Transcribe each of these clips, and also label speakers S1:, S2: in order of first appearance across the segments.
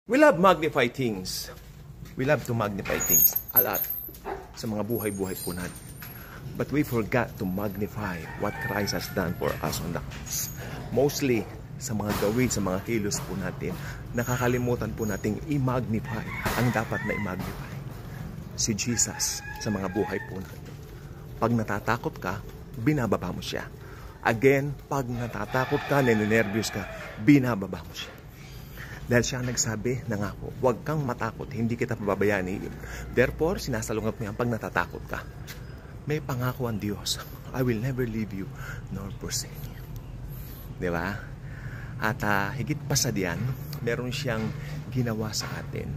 S1: We love magnify things. We love to magnify things a lot sa mga buhay-buhay po natin. But we forgot to magnify what Christ has done for us on the cross. Mostly, sa mga gawin, sa mga kilos po natin, nakakalimutan po nating i-magnify ang dapat na i-magnify. Si Jesus sa mga buhay po natin. Pag natatakot ka, binababa mo siya. Again, pag natatakot ka, ninenervyos ka, binababa mo siya. Dahil siya nagsabi na nga po, huwag kang matakot, hindi kita pababayaan ni Ilim. Therefore, sinasalungat mo yan pag natatakot ka. May pangako ang Diyos, I will never leave you nor forsake you. Diba? At higit pa sa diyan, meron siyang ginawa sa atin.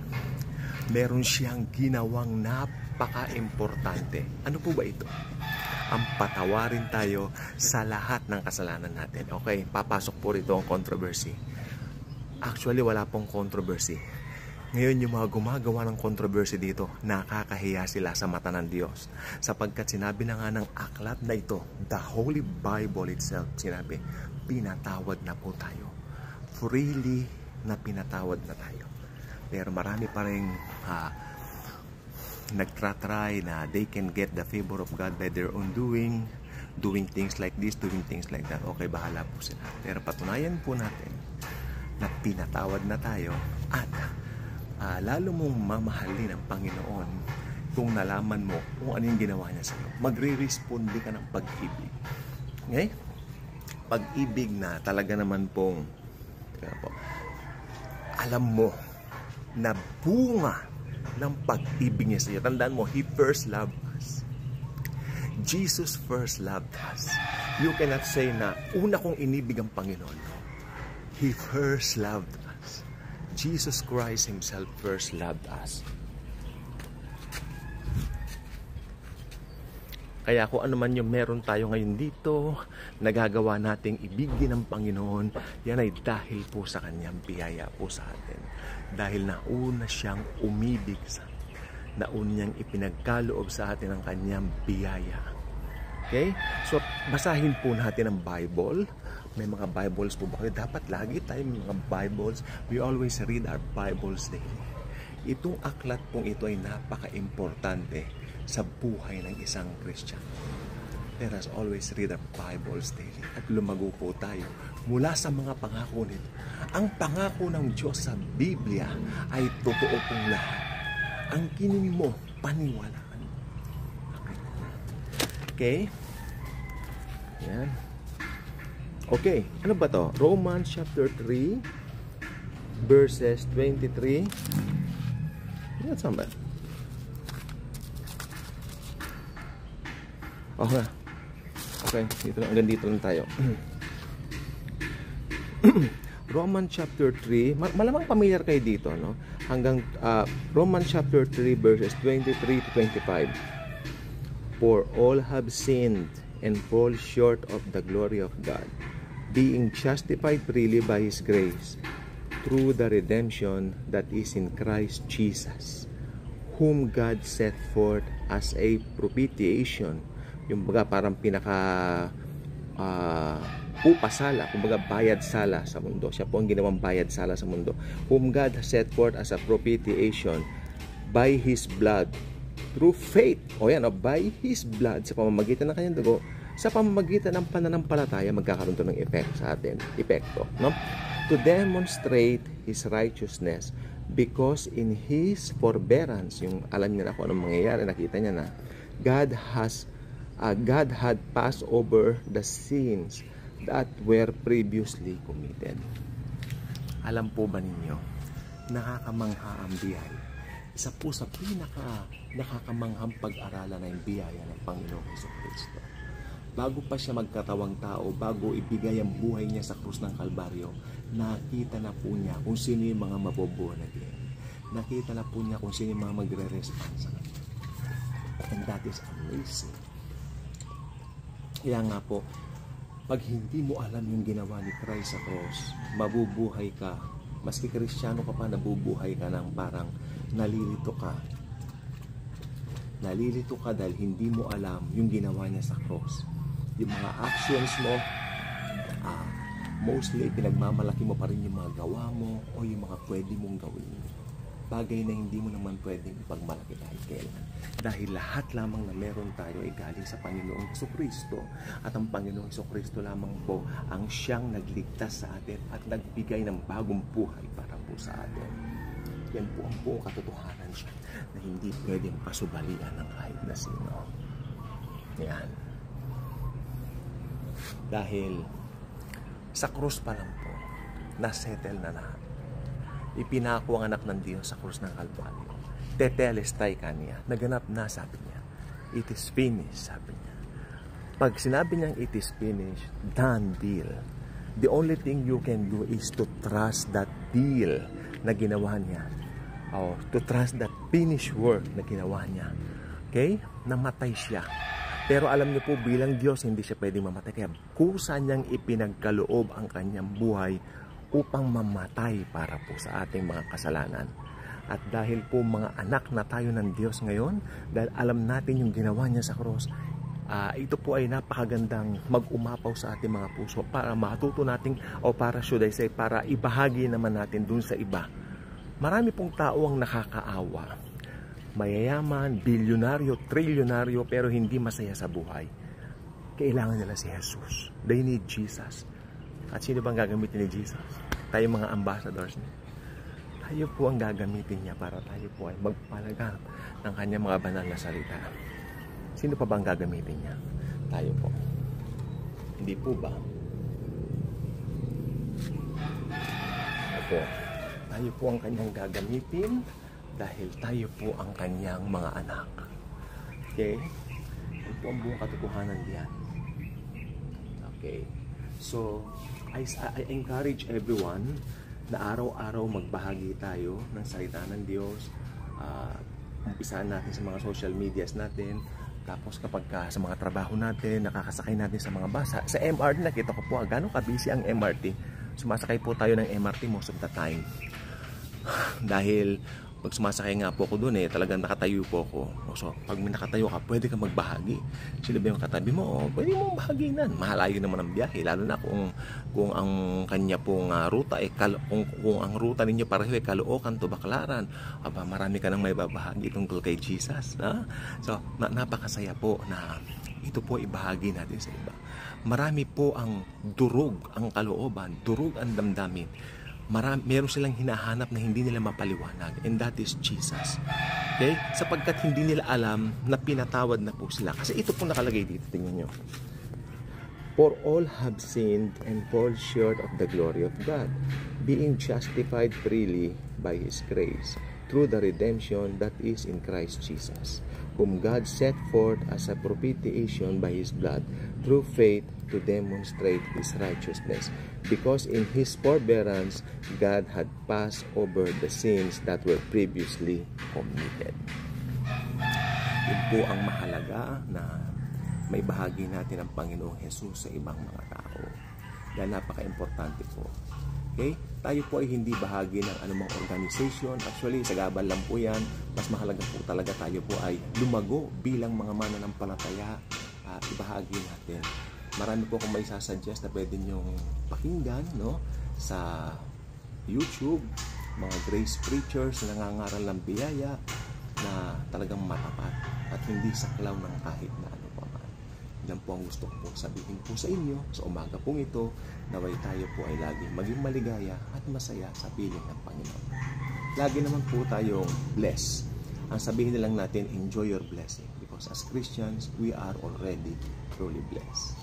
S1: Meron siyang ginawang napaka-importante. Ano po ba ito? Ang patawarin tayo sa lahat ng kasalanan natin. Okay, papasok po rito ang controversy. Actually, wala pong controversy. Ngayon, yung mga gumagawa ng controversy dito, nakakahiya sila sa mata ng Diyos. Sapagkat sinabi na nga ng aklat na ito, the Holy Bible itself, sinabi, pinatawad na po tayo. Freely na pinatawad na tayo. Pero marami pa rin nagtratry na they can get the favor of God by their own doing things like this, doing things like that. Okay, bahala po sila. Pero patunayan po natin na pinatawad na tayo at lalo mong mamahalin ang Panginoon kung nalaman mo kung ano yung ginawa niya sa iyo. Magre-responde ka ng pag-ibig. Okay? Pag-ibig na talaga naman pong alam mo na bunga ng pag-ibig niya sa iyo. Tandaan mo, He first loved us. Jesus first loved us. You cannot say na una kong inibig ang Panginoon. He first loved us. Jesus Christ Himself first loved us. Kaya kung ano man yung meron tayo ngayon dito, nagagawa nating ibigin ng Panginoon, yan ay dahil po sa Kanyang biyaya po sa atin. Dahil nauna siyang umibig sa atin. Nauna niyang ipinagkaloob sa atin ang Kanyang biyaya. Okay? So, basahin po natin ang Bible. May mga Bibles po ba kayo? Dapat lagi tayo may mga Bibles. We always read our Bibles daily. Itong aklat pong ito ay napaka-importante sa buhay ng isang Christian. Let us always read our Bibles daily at lumago po tayo mula sa mga pangako nito. Ang pangako ng Diyos sa Biblia ay totoo pong lahat. Ang kinin mo, paniwalaan. Okay? Yan. Okay, ano ba to? Romans chapter 3 verses 23. Yan, saan ba? Okay. Okay, dito lang, hanggang dito lang tayo. Romans chapter 3, malamang familiar kayo dito, no? Hanggang Romans chapter 3 verses 23 to 25. For all have sinned and fall short of the glory of God, being justified freely by His grace, through the redemption that is in Christ Jesus, whom God set forth as a propitiation, yung baga parang pinaka upasala, kumbaga bayad sala sa mundo. Siya po ang ginawang bayad sala sa mundo. Whom God set forth as a propitiation by His blood, through faith. O yan, by His blood, sa pamamagitan ng kanyang dugo, sa pamamagitan ng pananampalataya, magkakaroon ito ng effect sa atin. Epekto, no? To demonstrate His righteousness, because in His forbearance, yung alam niya na kung anong mangyayari, nakita niya na, God had passed over the sins that were previously committed. Alam po ba ninyo, nakakamangha ang biyaya. Isa po sa nakakamanghang pag-aralan ng biyaya ng Panginoong Jesucristo. Bago pa siya magkatawang tao, bago ibigay ang buhay niya sa krus ng Kalbaryo, nakita na po niya kung sino yung mga maboborn again. Nakita na po niya kung sino yung mga magre-respond sa kanya. And that is amazing. Kaya nga po, pag hindi mo alam yung ginawa ni Christ sa cross, mabubuhay ka. Maski Kristiyano ka pa, nabubuhay ka ng parang nalilito ka. Nalilito ka dahil hindi mo alam yung ginawa niya sa cross. Yung mga actions mo, Mostly, pinagmamalaki mo pa rin yung mga gawa mo o yung mga pwede mong gawin. Bagay na hindi mo naman pwedeng ipagmalaki kahit kailan. Dahil lahat lamang na meron tayo ay galing sa Panginoong Jesucristo. At ang Panginoong Jesucristo lamang po ang siyang nagligtas sa atin at nagbigay ng bagong buhay para po sa atin. Yan po ang buong katotohanan siya na hindi pwedeng pasubalian ng kahit na sino. Yan. Dahil sa krus pa lang po, nasettle na lahat. Ipinako ang anak ng Diyos sa krus ng Kalbaryo. Tetelestai kaniya. Naganap na, sabi niya. It is finished, sabi niya. Pag sinabi niyang it is finished, done deal. The only thing you can do is to trust that deal na ginawa niya. Or to trust that finished work na ginawa niya. Okay? Namatay siya. Pero alam niyo po, bilang Diyos, hindi siya pwedeng mamatay. Kaya kusa niyang ipinagkaloob ang kanyang buhay upang mamatay para po sa ating mga kasalanan. At dahil po mga anak na tayo ng Diyos ngayon, dahil alam natin yung ginawa niya sa cross, ito po ay napakagandang mag-umapaw sa ating mga puso para matuto natin, o para should I say, para ibahagi naman natin dun sa iba. Marami pong tao ang nakakaawa. Mayayaman, bilyonaryo, trilyonaryo, pero hindi masaya sa buhay. Kailangan nila si Jesus. They need Jesus. At sino bang gagamitin ni Jesus? Tayo mga ambassadors niya. Tayo po ang gagamitin niya para tayo po ay magpalaganap ng kanyang mga banal na salita. Sino pa bang gagamitin niya? Tayo po. Hindi po ba? Opo. Tayo po ang kanyang gagamitin dahil tayo po ang kanyang mga anak. Okay? Ito po ang buong katotohanan diyan. Okay. So, I encourage everyone na araw-araw magbahagi tayo ng salita ng Diyos. Umpisahan natin sa mga social medias natin. Tapos kapag sa mga trabaho natin, nakakasakay natin sa mga bus. Sa MRT, nakita ko po, gano'ng kabisi ang MRT. Sumasakay po tayo ng MRT most of the time. Dahil pag sumasakay nga po ako doon talagang nakatayo po ako. So, pag may nakatayo ka, pwede ka magbahagi. Sino ba yung katabi mo? Pwede mo magbahaginan. Mahalayo naman ang biyahe. Lalo na kung ang kanya pong ruta, kung ang ruta ninyo pareho ay Caloocan to Baclaran, aba, marami ka nang may babahagi tungkol kay Jesus. Ha? So, napakasaya po na ito po ibahagi natin sa iba. Marami po ang durog, ang kalooban, durog ang damdamin. Meron silang hinahanap na hindi nila mapaliwanag, and that is Jesus. Okay? Sapagkat hindi nila alam na pinatawad na po sila. Kasi ito po nakalagay dito, tingnan nyo. For all have sinned and fall short of the glory of God, being justified freely by His grace, through the redemption that is in Christ Jesus, whom God set forth as a propitiation by His blood, through faith to demonstrate His righteousness, because in His forbearance God had passed over the sins that were previously committed. Yun po ang mahalaga na may bahagi natin ang Panginoong Jesus sa ibang mga tao. Dahil napaka-importante po. Okay? Tayo po ay hindi bahagi ng anumang organization. Actually, sagabal lang po yan. Mas mahalaga po talaga tayo po ay lumago bilang mga mananampalataya at ibahagi natin. Marami po akong may sasuggest na pwede nyong pakinggan, no? Sa YouTube, mga grace preachers na nangangaral ng biyaya na talagang matapat at hindi saklaw ng kahit na ano pa man. Yan po ang gusto ko po sabihin po sa inyo sa umaga pong ito, naway tayo po ay laging maging maligaya at masaya sa piling ng Panginoon. Lagi naman po tayong blessed. Ang sabihin na lang natin, enjoy your blessing, because as Christians, we are already truly blessed.